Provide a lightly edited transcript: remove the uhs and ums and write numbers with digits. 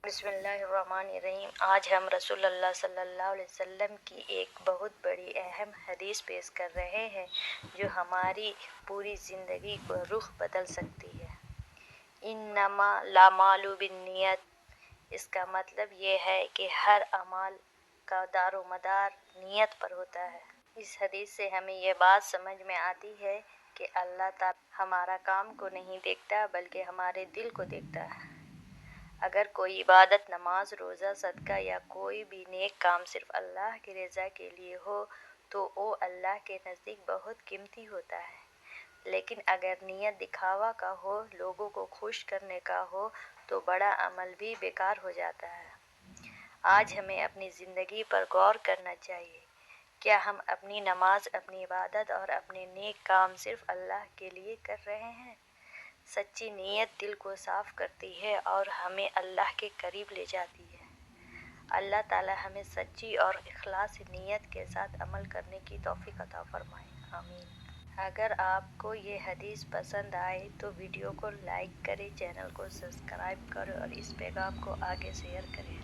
बिस्मिल्लाहिर्रहमानिर्रहीम। आज हम रसूलुल्लाह सल्लल्लाहु अलैहि वसल्लम की एक बहुत बड़ी अहम हदीस पेश कर रहे हैं जो हमारी पूरी ज़िंदगी को रुख बदल सकती है। इन्नमा लामालु बिन्नियत, इसका मतलब ये है कि हर अमाल का दारोमदार नियत पर होता है। इस हदीस से हमें ये बात समझ में आती है कि अल्लाह ताला हमारा काम को नहीं देखता बल्कि हमारे दिल को देखता है। अगर कोई इबादत, नमाज, रोज़ा, सदका या कोई भी नेक काम सिर्फ अल्लाह की रज़ा के लिए हो तो वो अल्लाह के नज़दीक बहुत कीमती होता है। लेकिन अगर नियत दिखावा का हो, लोगों को खुश करने का हो, तो बड़ा अमल भी बेकार हो जाता है। आज हमें अपनी ज़िंदगी पर गौर करना चाहिए। क्या हम अपनी नमाज, अपनी इबादत और अपने नेक काम सिर्फ अल्लाह के लिए कर रहे हैं? सच्ची नीयत दिल को साफ करती है और हमें अल्लाह के करीब ले जाती है। अल्लाह ताला हमें सच्ची और इखलास नीयत के साथ अमल करने की तौफीक अता फरमाए। आमीन। अगर आपको ये हदीस पसंद आए तो वीडियो को लाइक करें, चैनल को सब्सक्राइब करें और इस पैगाम को आगे शेयर करें।